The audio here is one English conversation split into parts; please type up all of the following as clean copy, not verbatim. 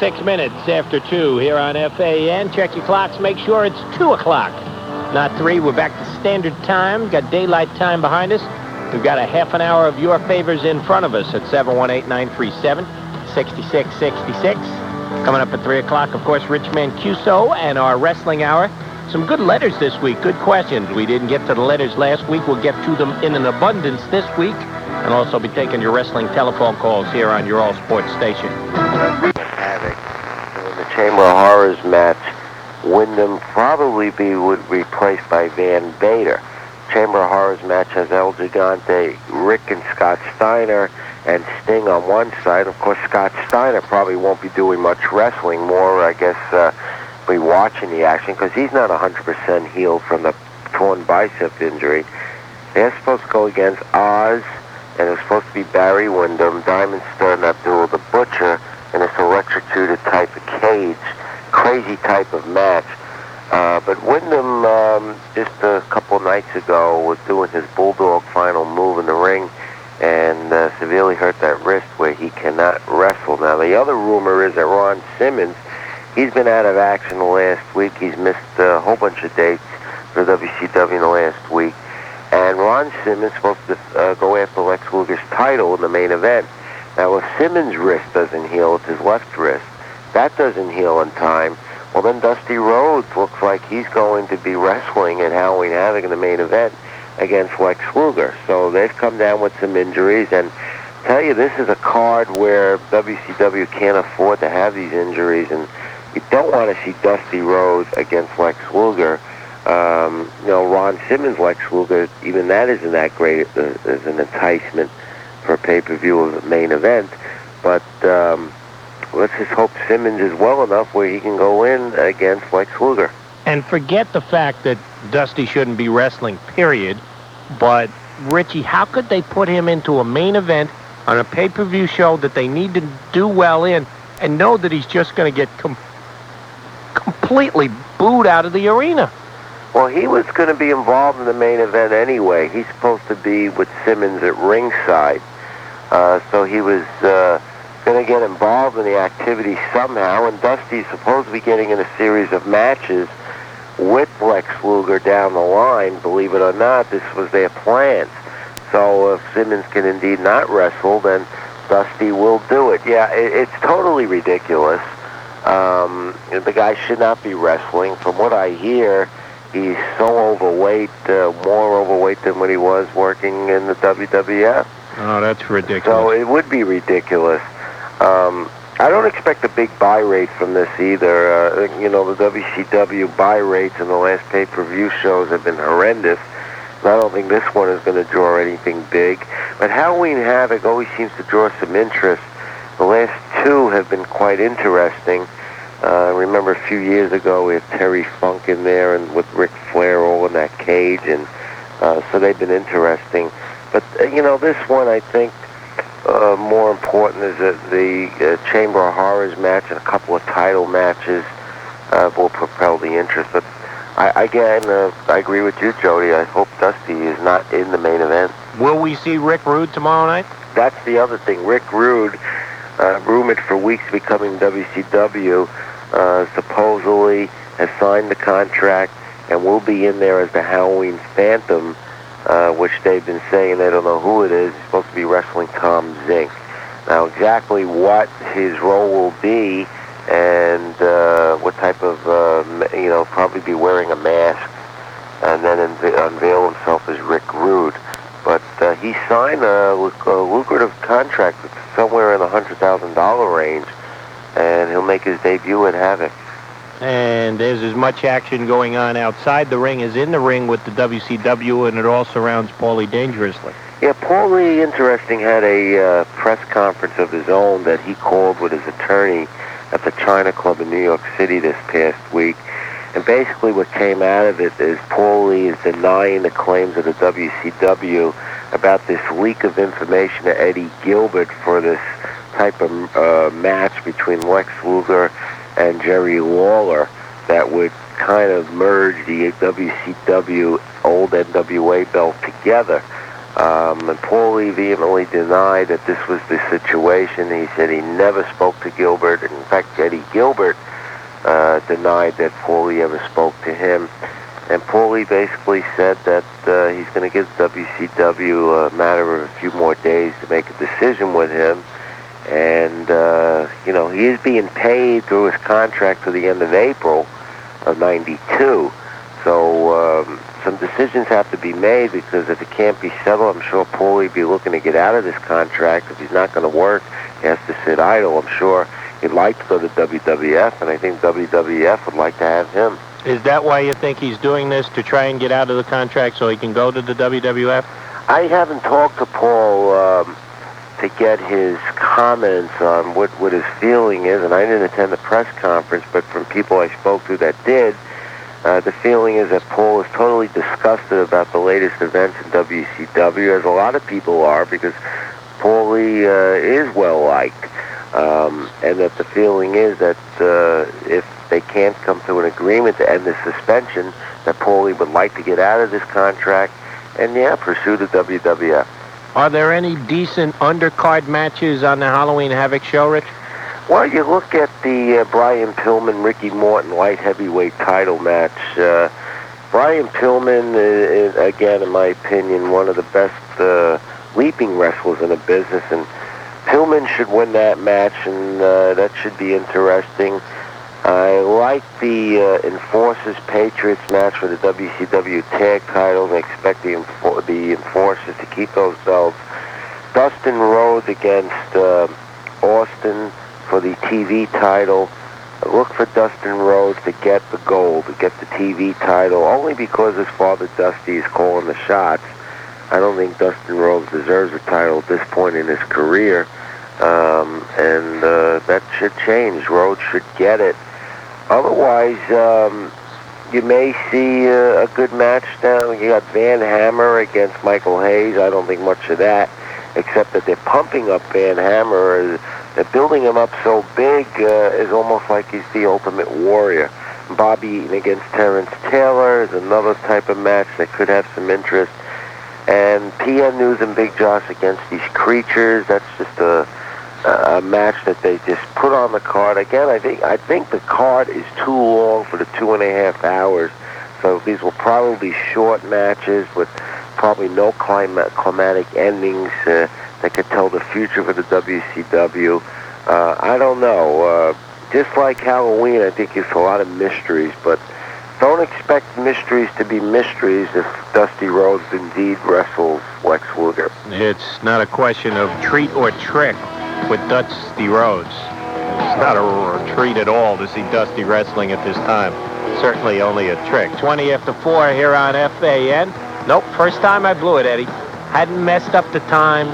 6 minutes after 2 here on FAN. Check your clocks. Make sure it's 2 o'clock, not 3. We're back to standard time. Got daylight time behind us. We've got a half an hour of your favors in front of us at 718-937-6666. Coming up at 3 o'clock, of course, Rich Mancuso and our wrestling hour. Some good letters this week. Good questions. We didn't get to the letters last week. We'll get to them in an abundance this week. And also be taking your wrestling telephone calls here on your all-sports station. Havoc. In the Chamber of Horrors match, Wyndham would be replaced by Van Vader. Chamber of Horrors match has El Gigante, Rick and Scott Steiner, and Sting on one side. Of course, Scott Steiner probably won't be doing much wrestling, more, I guess, be watching the action, because he's not 100% healed from the torn bicep injury. They're supposed to go against Oz, and it was supposed to be Barry Windham, Diamond Stern Abdul the Butcher, in this electrocuted type of cage. Crazy type of match. But Windham, just a couple nights ago, was doing his Bulldog final move in the ring and severely hurt that wrist where he cannot wrestle. Now, the other rumor is that Ron Simmons, he's been out of action the last week. He's missed a whole bunch of dates for WCW in the last week. And Ron Simmons is supposed to go after Lex Luger's title in the main event. Now, if Simmons' wrist doesn't heal, it's his left wrist. That doesn't heal in time. Well, then Dusty Rhodes looks like he's going to be wrestling at Halloween Havoc in the main event against Lex Luger. So they've come down with some injuries. And tell you, this is a card where WCW can't afford to have these injuries. And you don't want to see Dusty Rhodes against Lex Luger. Ron Simmons, Lex Luger, even that isn't that great as an enticement for a pay-per-view of the main event. But let's just hope Simmons is well enough where he can go in against Lex Luger. And forget the fact that Dusty shouldn't be wrestling, period. But, Richie, how could they put him into a main event on a pay-per-view show that they need to do well in and know that he's just going to get completely booed out of the arena? Well, he was going to be involved in the main event anyway. He's supposed to be with Simmons at ringside. So he was going to get involved in the activity somehow. And Dusty's supposed to be getting in a series of matches with Lex Luger down the line. Believe it or not, this was their plans. So if Simmons can indeed not wrestle, then Dusty will do it. Yeah, it's totally ridiculous. The guy should not be wrestling. From what I hear, he's so overweight, more overweight than when he was working in the WWF. Oh, that's ridiculous. So it would be ridiculous. I don't expect a big buy rate from this either. The WCW buy rates in the last pay-per-view shows have been horrendous. And I don't think this one is going to draw anything big. But Halloween Havoc always seems to draw some interest. The last two have been quite interesting. I remember a few years ago we had Terry Funk in there and with Ric Flair all in that cage, and so they've been interesting. But, this one I think more important is that the Chamber of Horrors match and a couple of title matches will propel the interest. But I agree with you, Jody. I hope Dusty is not in the main event. Will we see Rick Rude tomorrow night? That's the other thing. Rick Rude, rumored for weeks to be coming to WCW, supposedly has signed the contract and will be in there as the Halloween Phantom, which they've been saying they don't know who it is. He's supposed to be wrestling Tom Zink. Now, exactly what his role will be and what type of, probably be wearing a mask and then unveil himself as Rick Rude. But he signed a lucrative contract with somewhere in the $100,000 range, and he'll make his debut at Havoc. And there's as much action going on outside the ring as in the ring with the WCW, and it all surrounds Paulie dangerously. Yeah, Paulie, interesting, had a press conference of his own that he called with his attorney at the China Club in New York City this past week. And basically what came out of it is Paulie is denying the claims of the WCW about this leak of information to Eddie Gilbert for this type of match between Lex Luger and Jerry Lawler that would kind of merge the WCW old NWA belt together. And Paulie vehemently denied that this was the situation. He said he never spoke to Gilbert. In fact, Eddie Gilbert denied that Paulie ever spoke to him. And Paulie basically said that he's going to give WCW a matter of a few more days to make a decision with him. And, he is being paid through his contract to the end of April of '92. So some decisions have to be made, because if it can't be settled, I'm sure Paulie will be looking to get out of this contract. If he's not going to work, he has to sit idle. I'm sure he'd like to go to WWF, and I think WWF would like to have him. Is that why you think he's doing this, to try and get out of the contract so he can go to the WWF? I haven't talked to Paul to get his comments on what his feeling is, and I didn't attend the press conference, but from people I spoke to that did, the feeling is that Paul is totally disgusted about the latest events in WCW, as a lot of people are, because Paulie is well-liked, and that the feeling is that if they can't come to an agreement to end the suspension, that Paulie would like to get out of this contract and, pursue the WWF. Are there any decent undercard matches on the Halloween Havoc show, Rich? Well, you look at the Brian Pillman, Ricky Morton light heavyweight title match. Brian Pillman is, again, in my opinion, one of the best leaping wrestlers in the business, and Pillman should win that match, and that should be interesting. I like the Enforcers Patriots match for the WCW tag titles. I expect the Enforcers to keep those belts. Dustin Rhodes against Austin for the TV title. Look for Dustin Rhodes to get the gold, to get the TV title, only because his father Dusty is calling the shots. I don't think Dustin Rhodes deserves a title at this point in his career, and that should change. Rhodes should get it. Otherwise, you may see a good match down. You got Van Hammer against Michael Hayes. I don't think much of that, except that they're pumping up Van Hammer. They're building him up so big, it's almost like he's the Ultimate Warrior. Bobby Eaton against Terrence Taylor is another type of match that could have some interest. And PN News and Big Josh against these creatures, that's just a match that they just put on the card. Again, I think the card is too long for the 2.5 hours. So these will probably be short matches with probably no climatic endings that could tell the future for the WCW. I don't know. Just like Halloween, I think it's a lot of mysteries, but don't expect mysteries to be mysteries if Dusty Rhodes indeed wrestles Lex Luger. It's not a question of treat or trick with Dusty Rhodes. It's not a treat at all to see Dusty wrestling at this time. Certainly only a trick. 20 after 4 here on FAN. Nope, first time I blew it, Eddie. Hadn't messed up the time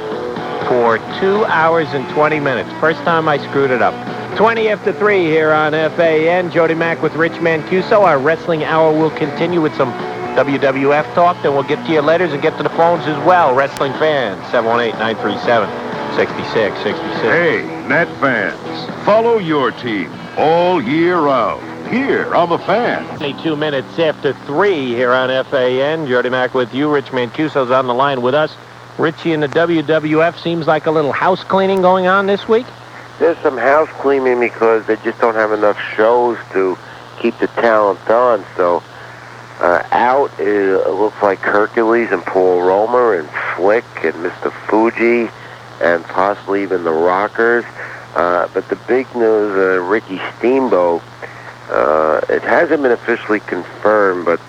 for 2 hours and 20 minutes. First time I screwed it up. 20 after 3 here on FAN. Jody Mack with Rich Mancuso. Our wrestling hour will continue with some WWF talk. Then we'll get to your letters and get to the phones as well. Wrestling fans, 718-937-6666. Hey, Net fans, follow your team all year round here on the Fan. 22 minutes after 3 here on FAN. Jody Mack with you. Rich Mancuso's on the line with us. Richie, in the WWF, seems like a little house cleaning going on this week? There's some house cleaning because they just don't have enough shows to keep the talent on. So it looks like Hercules and Paul Romer and Slick and Mr. Fuji and possibly even the Rockers. But the big news, Ricky Steamboat, it hasn't been officially confirmed, but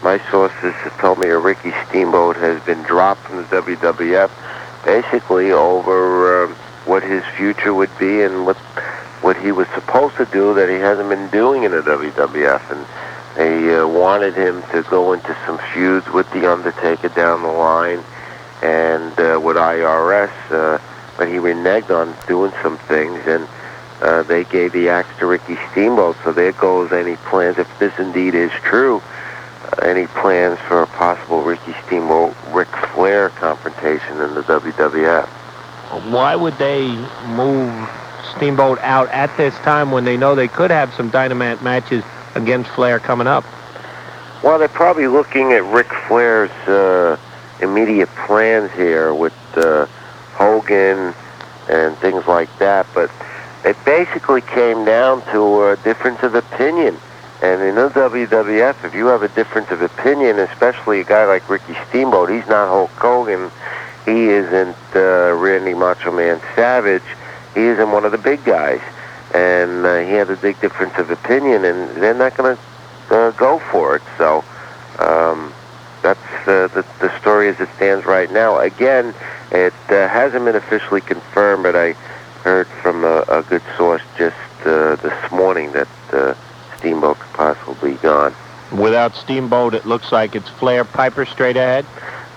my sources have told me Ricky Steamboat has been dropped from the WWF basically over what his future would be and what he was supposed to do that he hasn't been doing in the WWF. And they wanted him to go into some feuds with The Undertaker down the line and with IRS, but he reneged on doing some things, and they gave the axe to Ricky Steamboat. So there goes any plans, if this indeed is true, any plans for a possible Ricky Steamboat Ric Flair confrontation in the WWF. Why would they move Steamboat out at this time when they know they could have some dynamite matches against Flair coming up? Well, they're probably looking at Ric Flair's immediate plans here with Hogan and things like that, but it basically came down to a difference of opinion. And in the WWF, if you have a difference of opinion, especially a guy like Ricky Steamboat, he's not Hulk Hogan, he isn't Randy Macho Man Savage, he isn't one of the big guys. And he had a big difference of opinion, and they're not going to go for it. So that's the story as it stands right now. Again, it hasn't been officially confirmed, but I heard from a good source just this morning that Steamboat could possibly be gone. Without Steamboat, it looks like it's Flair Piper straight ahead.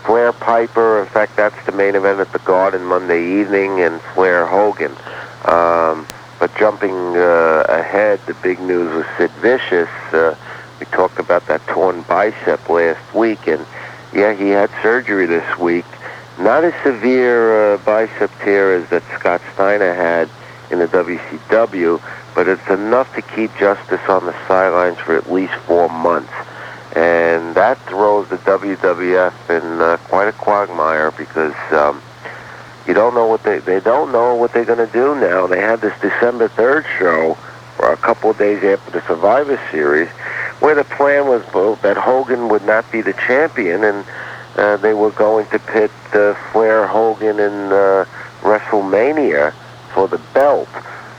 Flair Piper, in fact, that's the main event at the Garden Monday evening, and Flair Hogan. But jumping ahead, the big news was Sid Vicious. We talked about that torn bicep last week, and yeah, he had surgery this week. Not as severe bicep tear as that Scott Steiner had in the WCW, but it's enough to keep Justice on the sidelines for at least 4 months. And that throws the WWF in quite a quagmire because you don't know what they don't know what they're going to do now. They had this December 3rd show, or a couple of days after the Survivor Series, where the plan was that Hogan would not be the champion, and they were going to pit Flair Hogan in WrestleMania for the belt.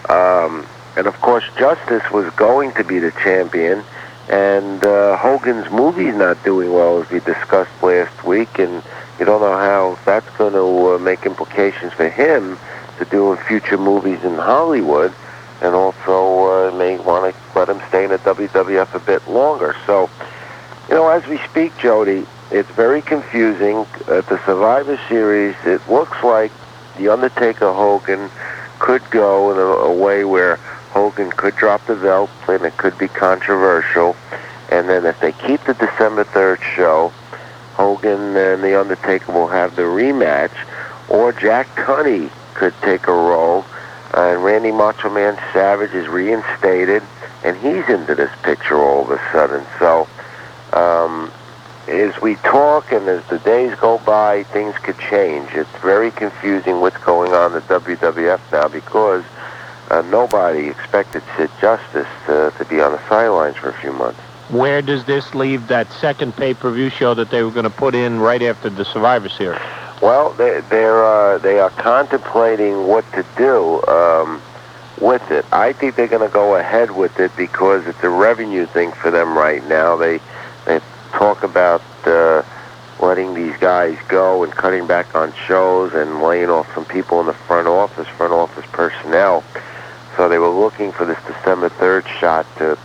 And of course, Justice was going to be the champion, and Hogan's movie's not doing well, as we discussed last week, and you don't know how that's going to make implications for him to do in future movies in Hollywood, and also may want to let him stay in the WWF a bit longer. So, as we speak, Jody, it's very confusing. At the Survivor Series, it looks like The Undertaker Hogan could go in a way where Hogan could drop the belt, and it could be controversial. And then if they keep the December 3rd show, Hogan and The Undertaker will have the rematch, or Jack Tunney could take a role, and Randy Macho Man Savage is reinstated, and he's into this picture all of a sudden. So, as we talk and as the days go by, things could change. It's very confusing what's going on in the WWF now because nobody expected Sid Justice to be on the sidelines for a few months. Where does this leave that second pay-per-view show that they were going to put in right after the Survivor Series? Well, they are contemplating what to do with it. I think they're going to go ahead with it because it's a revenue thing for them right now. They talk about letting these guys go and cutting back on shows and laying off some people in the front office personnel. So they were looking for this December 3rd shot to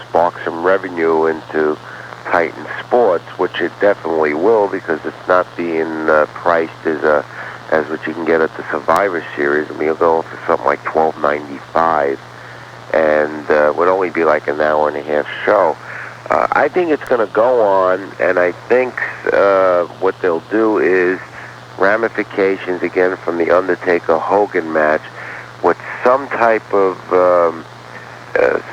spark some revenue into Titan Sports, which it definitely will because it's not being priced as what you can get at the Survivor Series. I mean, you'll go for something like $12.95, and would only be like an hour and a half show. I think it's going to go on, and I think what they'll do is ramifications again from the Undertaker-Hogan match with some type of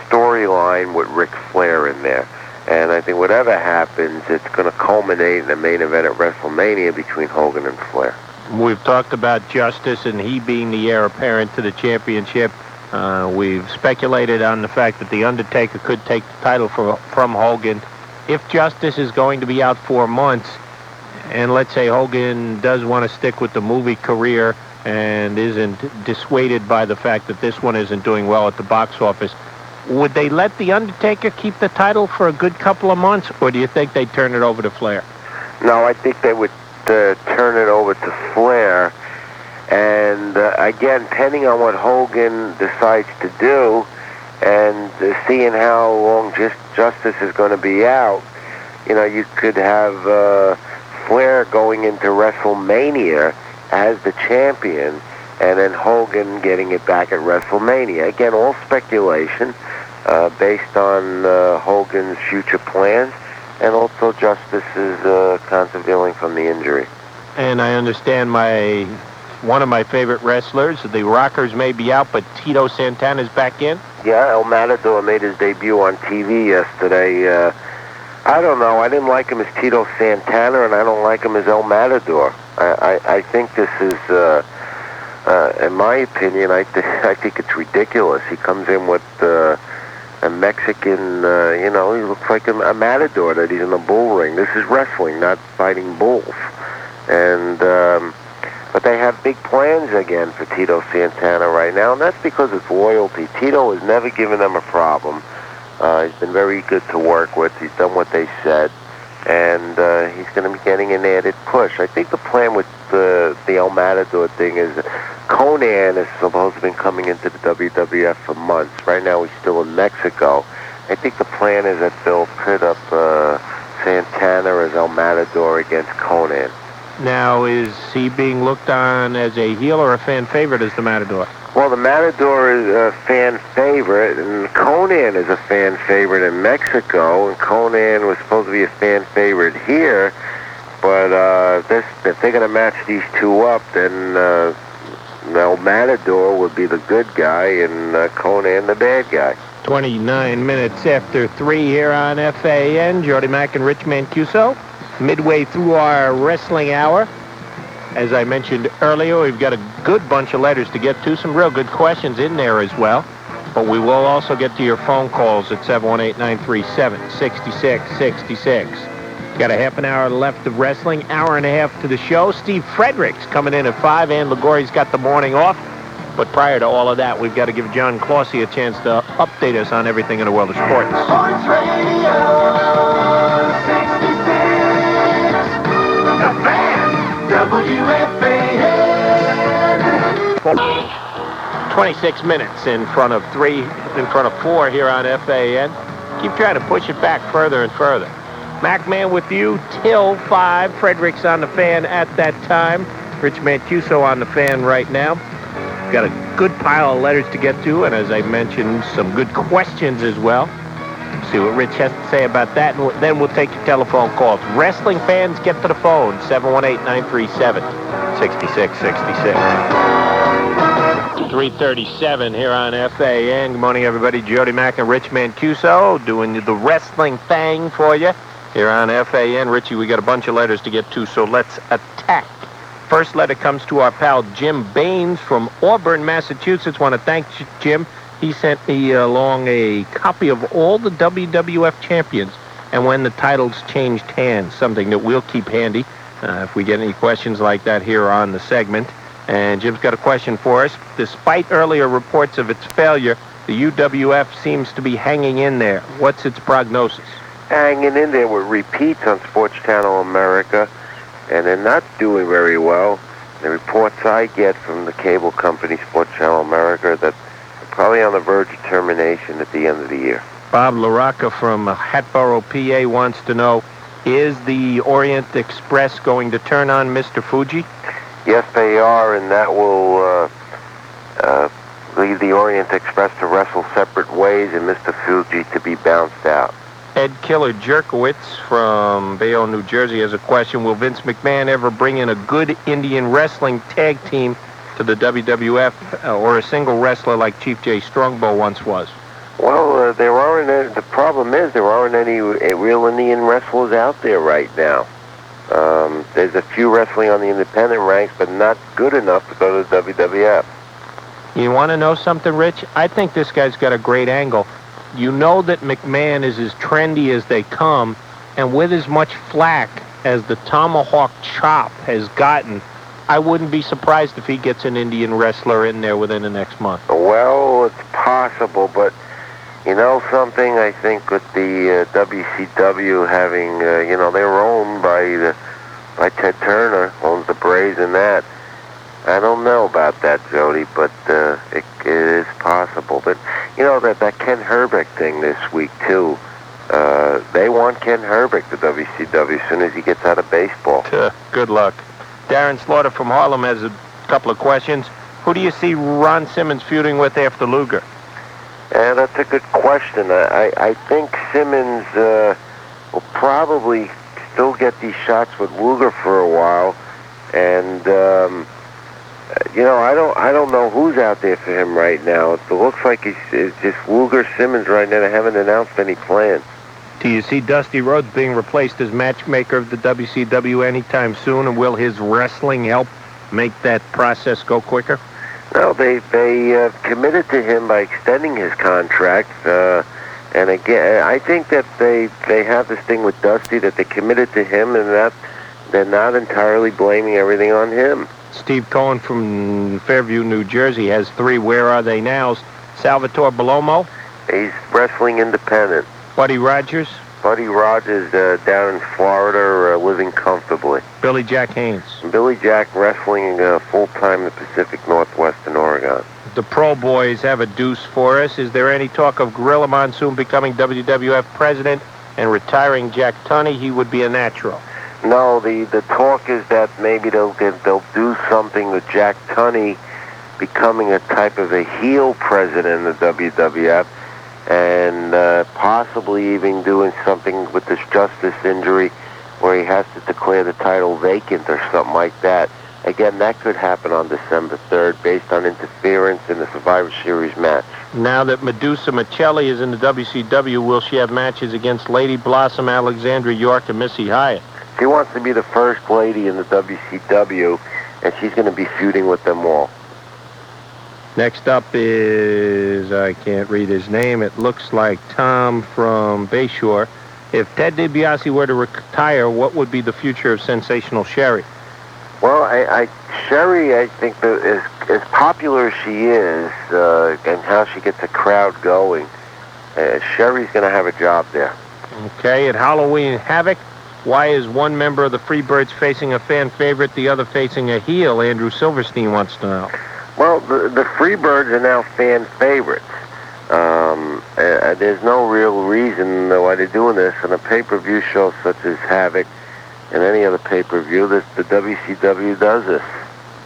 storyline with Ric Flair in there. And I think whatever happens, it's going to culminate in the main event at WrestleMania between Hogan and Flair. We've talked about Justice and he being the heir apparent to the championship. We've speculated on the fact that The Undertaker could take the title from Hogan. If Justice is going to be out 4 months, and let's say Hogan does want to stick with the movie career and isn't dissuaded by the fact that this one isn't doing well at the box office, would they let The Undertaker keep the title for a good couple of months, or do you think they'd turn it over to Flair? No, I think they would turn it over to Flair. And again, depending on what Hogan decides to do and seeing how long Justice is going to be out, you could have Flair going into WrestleMania as the champion and then Hogan getting it back at WrestleMania. Again, all speculation based on Hogan's future plans and also Justice's concealing from the injury. And I understand one of my favorite wrestlers, the Rockers, may be out, but Tito Santana's back in? Yeah, El Matador made his debut on TV yesterday. I don't know. I didn't like him as Tito Santana, and I don't like him as El Matador. I think this is, in my opinion, I think it's ridiculous. He comes in with a Mexican, he looks like a matador that he's in a bull ring. This is wrestling, not fighting bulls. And but they have big plans again for Tito Santana right now, and that's because it's loyalty. Tito has never given them a problem. He's been very good to work with. He's done what they said, and he's going to be getting an added push. I think the plan with the El Matador thing is Conan is supposed to have been coming into the WWF for months. Right now he's still in Mexico. I think the plan is that they'll put up Santana as El Matador against Conan. Now, is he being looked on as a heel or a fan favorite as the Matador? Well, the Matador is a fan favorite, and Conan is a fan favorite in Mexico, and Conan was supposed to be a fan favorite here, but if they're going to match these two up, then El Matador would be the good guy, and Conan the bad guy. 29 minutes after 3 here on FAN. Jody Mack and Rich Mancuso. Midway through our wrestling hour. As I mentioned earlier, we've got a good bunch of letters to get to. Some real good questions in there as well. But we will also get to your phone calls at 718-937-6666. Got a half an hour left of wrestling, hour and a half to the show. Steve Fredericks coming in at 5. Ann Ligori's got the morning off. But prior to all of that, we've got to give John Closey a chance to update us on everything in the world of sports. Sports Radio 66, The Fan, WFAN. 26 minutes in front of 4 here on FAN. Keep trying to push it back further and further. Macman with you till 5. Fredericks on the Fan at that time. Rich Mancuso on the Fan right now. Got a good pile of letters to get to, and as I mentioned, some good questions as well. See what Rich has to say about that, and then we'll take your telephone calls. Wrestling fans, get to the phone, 718-937-6666. 3:37 here on FAN. Good morning, everybody. Jody Mack and Rich Mancuso doing the wrestling thing for you here on FAN. Richie, we got a bunch of letters to get to, so let's attack. First letter comes to our pal Jim Baines from Auburn, Massachusetts. Want to thank Jim. He sent me along a copy of all the WWF champions and when the titles changed hands, something that we'll keep handy if we get any questions like that here on the segment. And Jim's got a question for us. Despite earlier reports of its failure, the UWF seems to be hanging in there. What's its prognosis? Hanging in there with repeats on Sports Channel America. And they're not doing very well. The reports I get from the cable company, Sports Channel America, that they're probably on the verge of termination at the end of the year. Bob LaRocca from Hatboro, PA, wants to know, is the Orient Express going to turn on Mr. Fuji? Yes, they are, and that will lead the Orient Express to wrestle separate ways and Mr. Fuji to be bounced out. Ed Killer Jerkowitz from Bayonne, New Jersey has a question. Will Vince McMahon ever bring in a good Indian wrestling tag team to the WWF or a single wrestler like Chief Jay Strongbow once was? Well, the problem is there aren't any real Indian wrestlers out there right now. There's a few wrestling on the independent ranks, but not good enough to go to the WWF. You want to know something, Rich? I think this guy's got a great angle. You know that McMahon is as trendy as they come, and with as much flack as the tomahawk chop has gotten, I wouldn't be surprised if he gets an Indian wrestler in there within the next month. Well, it's possible, but you know something? I think with the WCW having, they're owned by Ted Turner, owns the Braves and that. I don't know about that, Jody, but it is possible. But, that Ken Herbeck thing this week, too. They want Ken Herbeck to WCW as soon as he gets out of baseball. Good luck. Darren Slaughter from Harlem has a couple of questions. Who do you see Ron Simmons feuding with after Luger? That's a good question. I think Simmons will probably still get these shots with Luger for a while. And, I don't know who's out there for him right now. It looks like it's just Luger, Simmons right now. They haven't announced any plans. Do you see Dusty Rhodes being replaced as matchmaker of the WCW anytime soon, and will his wrestling help make that process go quicker? No, they committed to him by extending his contract. And again, I think that they have this thing with Dusty that they committed to him, and that they're not entirely blaming everything on him. Steve Cohen from Fairview, New Jersey has 3. Where are they now? Salvatore Bellomo? He's wrestling independent. Buddy Rogers? Buddy Rogers down in Florida, living comfortably. Billy Jack Haynes? Billy Jack wrestling full-time in the Pacific Northwest in Oregon. The Pro Boys have a deuce for us. Is there any talk of Gorilla Monsoon becoming WWF president and retiring Jack Tunney? He would be a natural. No, the talk is that maybe they'll do something with Jack Tunney becoming a type of a heel president of the WWF, and possibly even doing something with this Justice injury where he has to declare the title vacant or something like that. Again, that could happen on December 3rd based on interference in the Survivor Series match. Now that Medusa Michelli is in the WCW, will she have matches against Lady Blossom, Alexandra York, and Missy Hyatt? She wants to be the first lady in the WCW, and she's going to be feuding with them all. Next up is, I can't read his name, it looks like Tom from Bayshore. If Ted DiBiase were to retire, what would be the future of Sensational Sherry? Well, Sherry, I think that as popular as she is, and how she gets a crowd going, Sherry's going to have a job there. Okay, at Halloween Havoc, why is one member of the Freebirds facing a fan favorite, the other facing a heel? Andrew Silverstein wants to know. Well, the Freebirds are now fan favorites. There's no real reason why they're doing this on a pay-per-view show such as Havoc and any other pay-per-view. The WCW does this.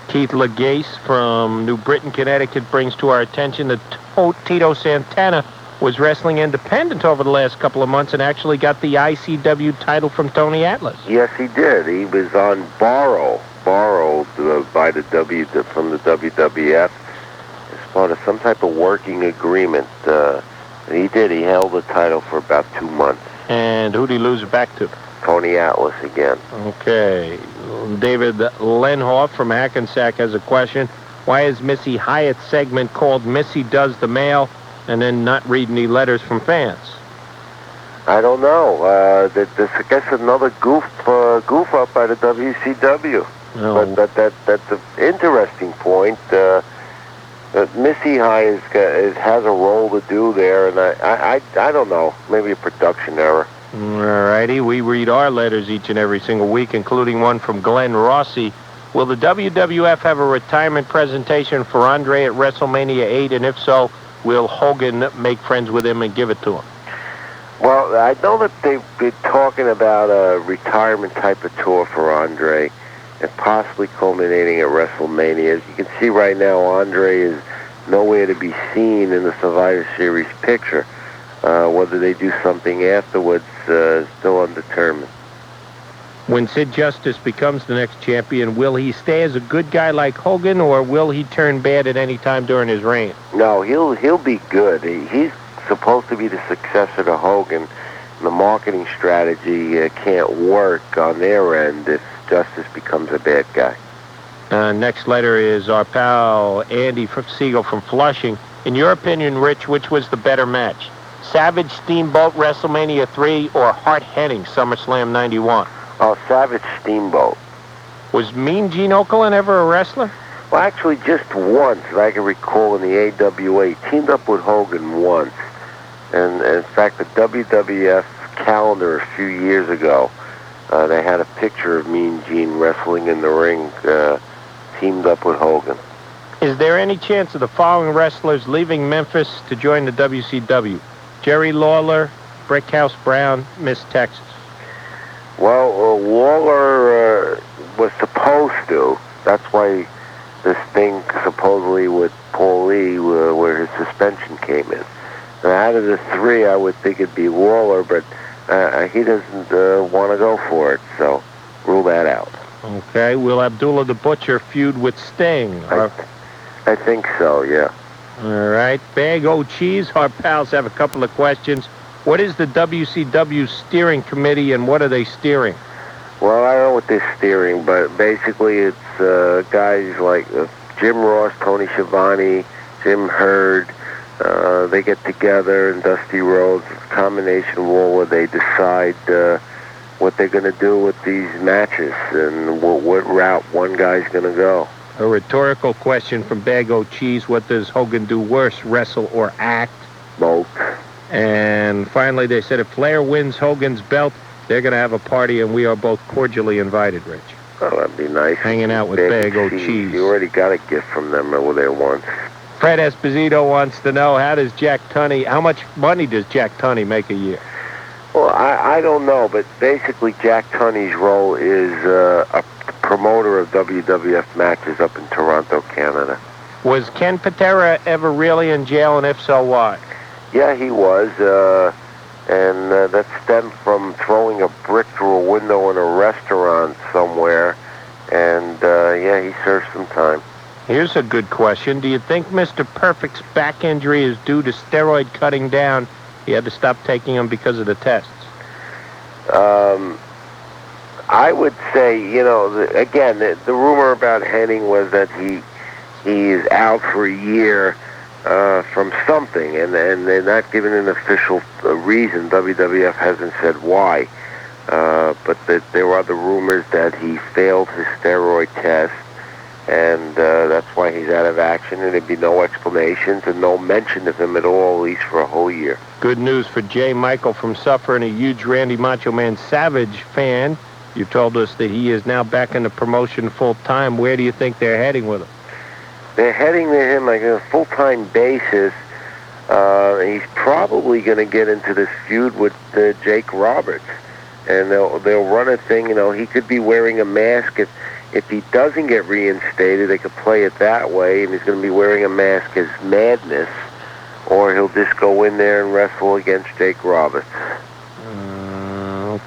Keith Legase from New Britain, Connecticut brings to our attention that Tito Santana was wrestling independent over the last couple of months and actually got the ICW title from Tony Atlas. Yes, he did. He was on borrowed by from the WWF as part of some type of working agreement. And he did. He held the title for about 2 months. And who'd he lose it back to? Tony Atlas again. Okay. David Lenhoff from Hackensack has a question. Why is Missy Hyatt's segment called Missy Does the Mail and then not read any letters from fans? I don't know. This, I guess, another goof up by the WCW. No. But that's an interesting point. Missy Hyatt has a role to do there, and I don't know. Maybe a production error. All righty. We read our letters each and every single week, including one from Glenn Rossi. Will the WWF have a retirement presentation for Andre at WrestleMania 8? And if so, will Hogan make friends with him and give it to him? Well, I know that they've been talking about a retirement type of tour for Andre and possibly culminating at WrestleMania. As you can see right now, Andre is nowhere to be seen in the Survivor Series picture. Whether they do something afterwards is still undetermined. When Sid Justice becomes the next champion, will he stay as a good guy like Hogan, or will he turn bad at any time during his reign? No, he'll be good. He's supposed to be the successor to Hogan. The marketing strategy can't work on their end if Justice becomes a bad guy. Next letter is our pal Andy Siegel from Flushing. In your opinion, Rich, which was the better match? Savage Steamboat WrestleMania 3 or Hart Hennig SummerSlam 91? Oh, Savage Steamboat. Was Mean Gene Okerlund ever a wrestler? Well, actually, just once, that I can recall, in the AWA. He teamed up with Hogan once. And in fact, the WWF calendar a few years ago, they had a picture of Mean Gene wrestling in the ring, teamed up with Hogan. Is there any chance of the following wrestlers leaving Memphis to join the WCW? Jerry Lawler, Brickhouse Brown, Miss Texas. Well, Lawler was supposed to. That's why this thing supposedly with Paul Lee, where his suspension came in. Now, out of the three, I would think it'd be Lawler, but he doesn't want to go for it, so rule that out. Okay, will Abdullah the Butcher feud with Sting? I think so, yeah. All right, Bag O' Cheese, our pals have a couple of questions. What is the WCW steering committee, and what are they steering? Well, I don't know what they're steering, but basically it's guys like Jim Ross, Tony Schiavone, Jim Hurd. They get together, and Dusty Rhodes. It's a combination war where they decide what they're going to do with these matches and what route one guy's going to go. A rhetorical question from Bag O' Cheese. What does Hogan do worse, wrestle or act? Both. And finally, they said if Flair wins Hogan's belt, they're going to have a party, and we are both cordially invited, Rich. Oh, that'd be nice. Hanging out with Bag O' Cheese. You already got a gift from them over there once. Fred Esposito wants to know, how much money does Jack Tunney make a year? Well, I don't know, but basically Jack Tunney's role is a promoter of WWF matches up in Toronto, Canada. Was Ken Patera ever really in jail, and if so, why? Yeah, he was, and that stemmed from throwing a brick through a window in a restaurant somewhere, and yeah, he served some time. Here's a good question. Do you think Mr. Perfect's back injury is due to steroid cutting down? He had to stop taking them because of the tests. I would say, again, the rumor about Henning was that he is out for a year from something, and they're not giving an official reason. WWF hasn't said why, but there were other rumors that he failed his steroid test, and that's why he's out of action, and there'd be no explanations and no mention of him at all, at least for a whole year. Good news for Jay Michael from Suffer and a huge Randy Macho Man Savage fan. You told us that he is now back in the promotion full-time. Where do you think they're heading with him? They're heading to him like on a full-time basis. He's probably going to get into this feud with Jake Roberts, and they'll run a thing. He could be wearing a mask. If he doesn't get reinstated, they could play it that way, and he's going to be wearing a mask as Madness, or he'll just go in there and wrestle against Jake Roberts.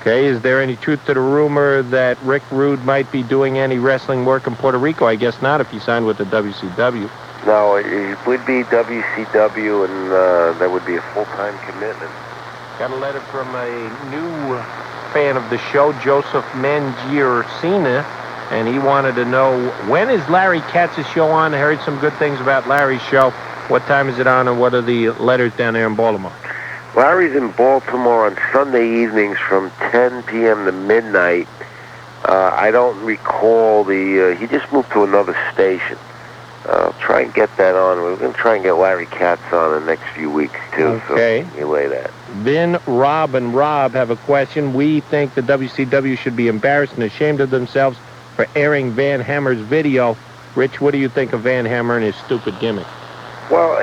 Okay, is there any truth to the rumor that Rick Rude might be doing any wrestling work in Puerto Rico? I guess not if he signed with the WCW. No, it would be WCW, and that would be a full-time commitment. Got a letter from a new fan of the show, Joseph Mangiercina, and he wanted to know, when is Larry Katz's show on? I heard some good things about Larry's show. What time is it on, and what are the letters down there in Baltimore? Larry's in Baltimore on Sunday evenings from 10 p.m. to midnight. I don't recall he just moved to another station. I'll try and get that on. We're going to try and get Larry Katz on in the next few weeks, too. Okay. So you lay that. Then Rob and Rob have a question. We think the WCW should be embarrassed and ashamed of themselves for airing Van Hammer's video. Rich, what do you think of Van Hammer and his stupid gimmick? Well,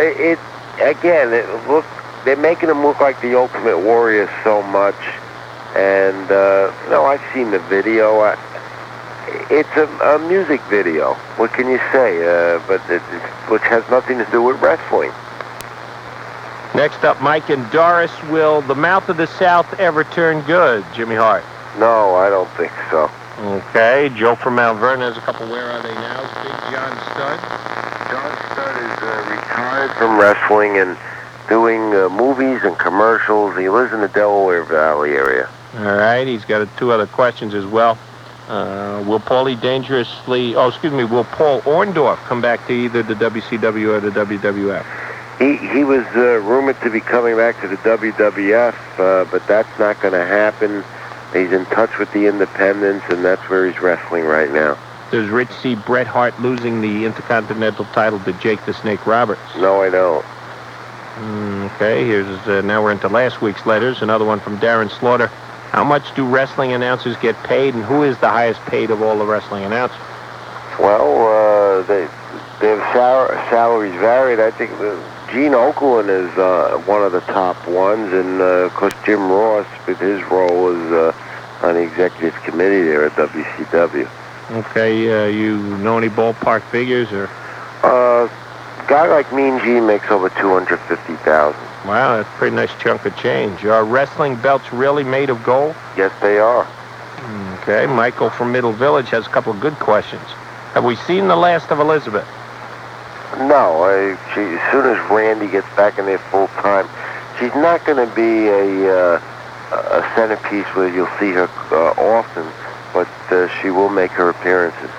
they're making him look like the Ultimate Warrior so much, and I've seen the video. It's a music video. What can you say? Which has nothing to do with wrestling. Next up, Mike and Doris. Will the Mouth of the South ever turn good, Jimmy Hart? No, I don't think so. Okay, Joe from Mount Vernon has a couple. Where are they now? Big John Studd. John Studd is retired from wrestling and doing movies and commercials. He lives in the Delaware Valley area. All right, he's got two other questions as well. Will Paul Orndorff come back to either the WCW or the WWF? He was rumored to be coming back to the WWF, but that's not going to happen. He's in touch with the independents, and that's where he's wrestling right now. Does Rich see Bret Hart losing the Intercontinental title to Jake the Snake Roberts? No, I don't. Okay, now we're into last week's letters. Another one from Darren Slaughter. How much do wrestling announcers get paid, and who is the highest paid of all the wrestling announcers? Well, their salaries varied. I think Gene Okerlund is one of the top ones, and of course Jim Ross, with his role, is on the executive committee there at WCW. Okay, you know any ballpark figures, or? A guy like Mean Gene makes over $250,000. Wow, that's a pretty nice chunk of change. Are wrestling belts really made of gold? Yes, they are. Okay, Michael from Middle Village has a couple of good questions. Have we seen the last of Elizabeth? No, as soon as Randy gets back in there full time, She's not going to be a centerpiece where you'll see her often, but she will make her appearances.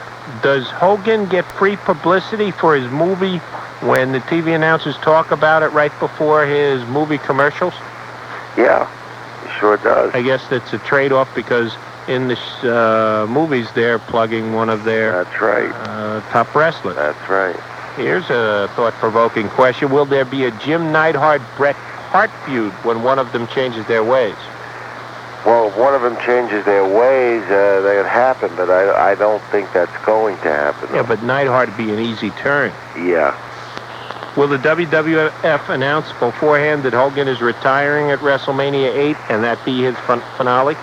Does Hogan get free publicity for his movie when the TV announcers talk about it right before his movie commercials? Yeah, he sure does. I guess that's a trade-off because in the movies they're plugging one of their That's right. top wrestlers. That's right. Here's a thought-provoking question. Will there be a Jim Neidhart-Bret Hart feud when one of them changes their ways? Well, if one of them changes their ways, that could happen, but I don't think that's going to happen. Yeah, but Neidhart would be an easy turn. Yeah. Will the WWF announce beforehand that Hogan is retiring at WrestleMania 8 and that be his finale?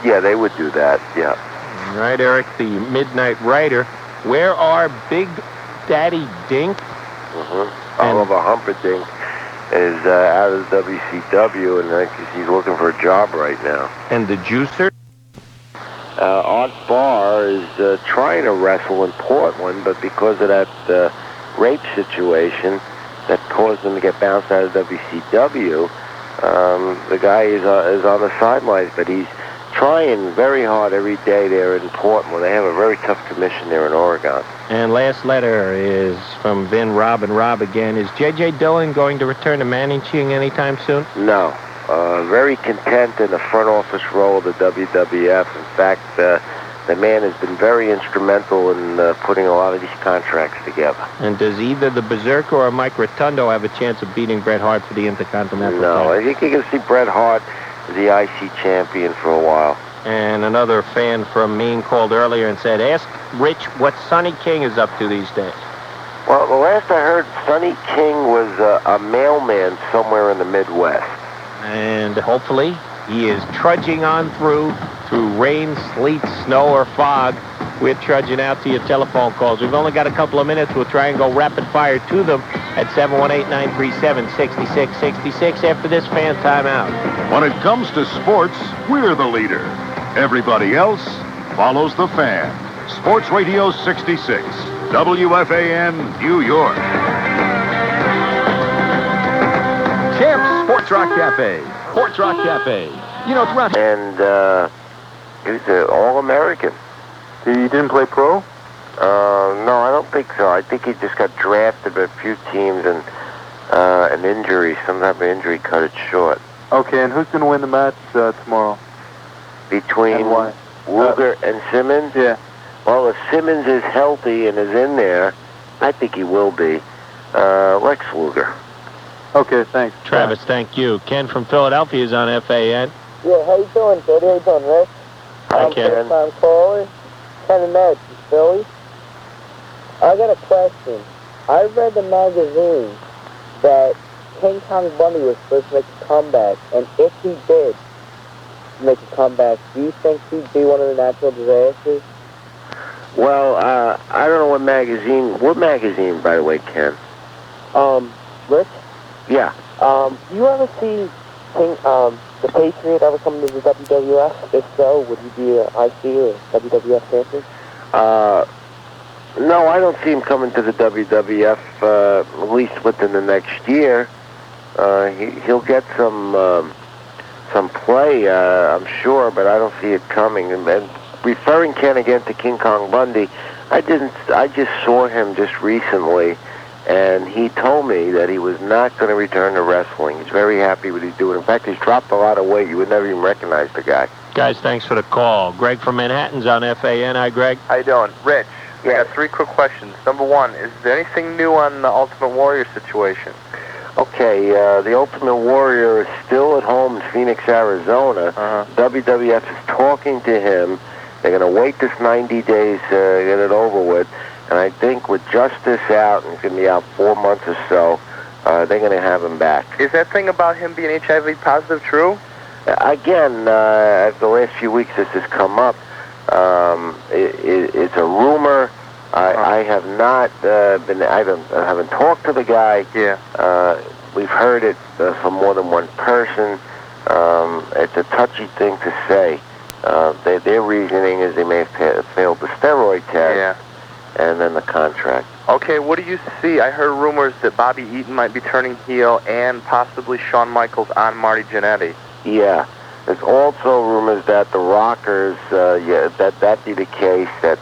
Yeah, they would do that, yeah. All right, Eric, the Midnight Rider. Where are Big Daddy Dink? Oliver Humperdinck is out of the WCW, and I think he's looking for a job right now. And the Juicer? Art Barr is trying to wrestle in Portland, but because of that rape situation that caused him to get bounced out of WCW, the guy is on the sidelines, but he's trying very hard every day there in Portland. They have a very tough commission there in Oregon. And last letter is from Vin, Rob, and Rob again. Is J.J. Dillon going to return to managing anytime soon? No. Very content in the front office role of the WWF. In fact, the man has been very instrumental in putting a lot of these contracts together. And does either the Berserker or Mike Rotundo have a chance of beating Bret Hart for the Intercontinental No, title? I think you can see Bret Hart as the IC champion for a while. And another fan from Maine called earlier and said, ask Rich what Sonny King is up to these days. Well, the last I heard, Sonny King was a mailman somewhere in the Midwest. And hopefully he is trudging on through rain, sleet, snow, or fog. We're trudging out to your telephone calls. We've only got a couple of minutes. We'll try and go rapid fire to them at 718-937-6666 after this fan timeout. When it comes to sports, we're the leader. Everybody else follows the fan. Sports Radio 66, WFAN, New York. Champs Sports Rock Cafe. Sports Rock Cafe. You know, it's around here. And he was an All-American. He didn't play pro? No, I don't think so. I think he just got drafted by a few teams and an injury, some type of injury cut it short. Okay, and who's going to win the match tomorrow? Between And why? Luger and Simmons? Yeah. Well, if Simmons is healthy and is in there, I think he will be. Lex Luger. Okay, thanks. Travis, thank you. Ken from Philadelphia is on FAN. Yeah, how you doing, Jody? How you doing, Rick? Hi, Ken. First-time caller. Ken Metz, Philly. I got a question. I read the magazine that King Kong Bundy was supposed to make a comeback, and if he did make a comeback, do you think he'd be one of the natural disasters? Well, I don't know what magazine, by the way, Ken? Rick? Yeah. Do you ever see the Patriot ever come to the WWF? If so, would he be an IC or WWF champion? No, I don't see him coming to the WWF, at least within the next year. He'll get some play, I'm sure, but I don't see it coming. And referring Ken again to King Kong Bundy, I just saw him just recently, and he told me that he was not going to return to wrestling. He's very happy with what he's doing. In fact, he's dropped a lot of weight. You would never even recognize the guy. Guys, thanks for the call. Greg from Manhattan's on FAN. Hi, Greg. How you doing? Rich, I Yes. got 3 quick questions. Number 1, is there anything new on the Ultimate Warrior situation? Okay, the Ultimate Warrior is still at home in Phoenix, Arizona. WWF is talking to him. They're going to wait this 90 days to get it over with. And I think with Justice out, and he's going to be out 4 months or so, they're going to have him back. Is that thing about him being HIV positive true? Again, the last few weeks this has come up. It's a rumor. I have not I haven't talked to the guy. Yeah. We've heard it from more than one person. It's a touchy thing to say. Their reasoning is they may have failed the steroid test. Yeah. and then the contract. Okay, what do you see? I heard rumors that Bobby Eaton might be turning heel and possibly Shawn Michaels on Marty Jannetty. Yeah. There's also rumors that the Rockers, that be the case, that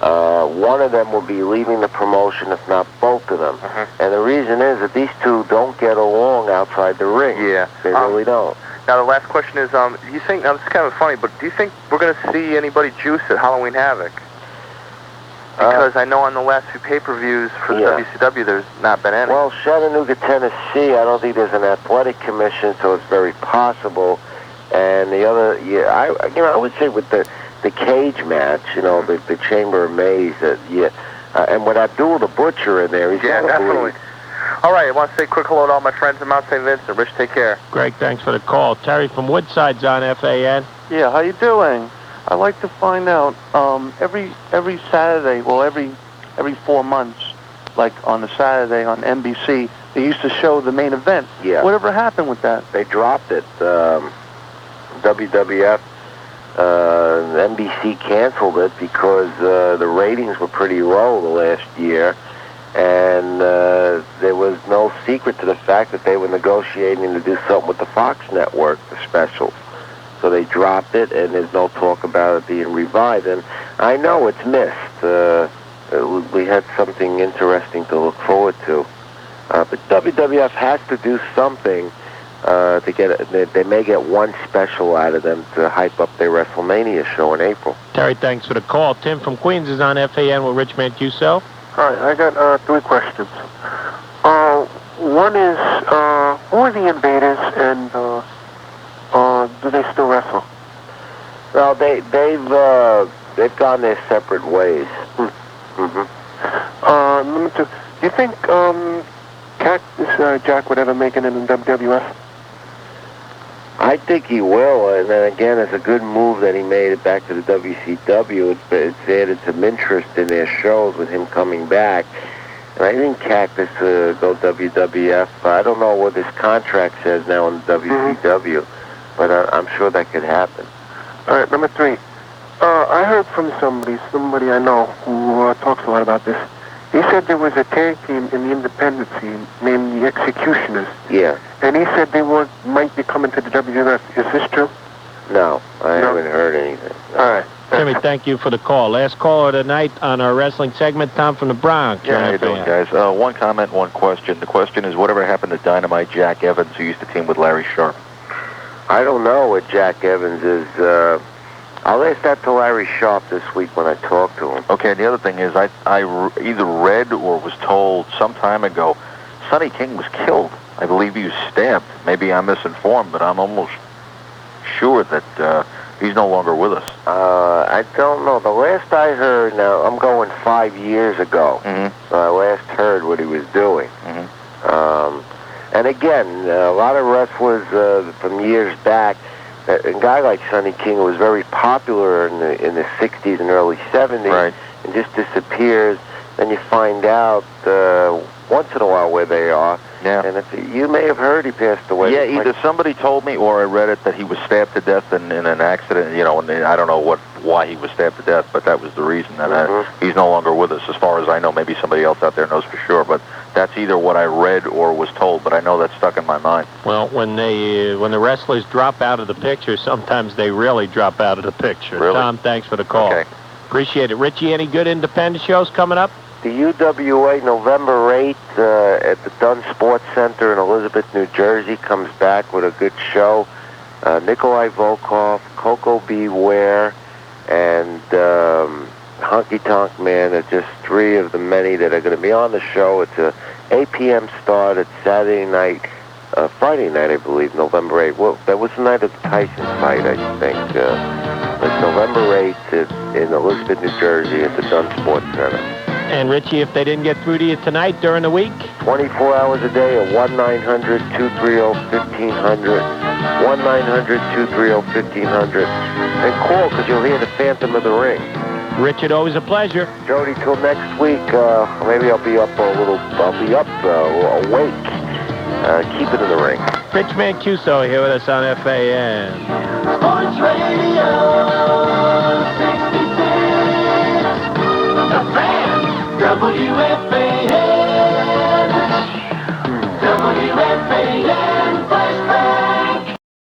one of them will be leaving the promotion, if not both of them. And the reason is that these two don't get along outside the ring. Yeah. They really don't. Now, the last question is, do you think, now this is kind of funny, but do you think we're going to see anybody juice at Halloween Havoc? Because I know on the last few pay-per-views for the WCW, there's not been any. Well, Chattanooga, Tennessee, I don't think there's an athletic commission, so it's very possible. And the other, I would say with the cage match, the Chamber of Maze, and with Abdul the Butcher in there, he's definitely. All right, I want to say a quick hello to all my friends in Mount St. Vincent. Rich, take care. Greg, thanks for the call. Terry from Woodside's on FAN. Yeah, how you doing? I'd like to find out, every Saturday, well, every 4 months, like on the Saturday on NBC, they used to show the main event. Yeah. Whatever happened with that? They dropped it. WWF, NBC canceled it because the ratings were pretty low the last year, and there was no secret to the fact that they were negotiating to do something with the Fox network, the specials. So they dropped it, and there's no talk about it being revived. And I know it's missed. We had something interesting to look forward to. But WWF has to do something to get. They may get one special out of them to hype up their WrestleMania show in April. Terry, thanks for the call. Tim from Queens is on FAN with Rich Mancuso. Hi, I got 3 questions. One is, who are the Invaders, and do they still wrestle? Well, they've gone their separate ways. Number 2, do you think Cactus Jack would ever make it in WWF? I think he will, and then again, it's a good move that he made it back to the WCW. It's added some interest in their shows with him coming back. And I think Cactus go WWF. I don't know what his contract says now in WCW, but I'm sure that could happen. All right, number 3. I heard from somebody I know who talks a lot about this. He said there was a tag team in the independent scene named the Executioners. Yeah. And he said they might be coming to the WWF. Is this true? No, I haven't heard anything. All right. Timmy, thank you for the call. Last caller tonight on our wrestling segment, Tom from the Bronx. Yeah, how you doing, guys? One comment, one question. The question is, whatever happened to Dynamite Jack Evans, who used to team with Larry Sharp? I don't know what Jack Evans is. I'll ask that to Larry Sharp this week when I talk to him. Okay, and the other thing is, I either read or was told some time ago, Sonny King was killed. I believe he was stabbed. Maybe I'm misinformed, but I'm almost sure that he's no longer with us. I don't know. The last I heard, now I'm going 5 years ago. So I last heard what he was doing. And again, a lot of wrestlers from years back, a guy like Sonny King was very popular in the 60s and early 70s, and just disappears. Then you find out once in a while where they are. Yeah. And you may have heard he passed away. Yeah, either somebody told me or I read it that he was stabbed to death in an accident, and I don't know why he was stabbed to death, but that was the reason. And he's no longer with us, as far as I know. Maybe somebody else out there knows for sure, but that's either what I read or was told, but I know that's stuck in my mind. Well, when the wrestlers drop out of the picture, sometimes they really drop out of the picture. Really? Tom, thanks for the call. Okay. Appreciate it. Richie, any good independent shows coming up? The UWA November 8th at the Dunn Sports Center in Elizabeth, New Jersey comes back with a good show. Nikolai Volkov, Coco Beware, and Honky Tonk Man are just 3 of the many that are going to be on the show. It's a 8 p.m. start. It's Saturday night, Friday night, I believe, November 8th. Well, that was the night of the Tyson fight, I think. It's November 8th in Elizabeth, New Jersey at the Dunn Sports Center. And Richie, if they didn't get through to you tonight during the week? 24 hours a day at 1-900-230-1500. 1-900-230-1500. And call because you'll hear the Phantom of the Ring. Richard, always a pleasure. Jody, till next week. Maybe I'll be up awake. Keep it in the ring. Rich Mancuso here with us on FAN. Sports Radio 66. The Fan. WFAN. WFAN.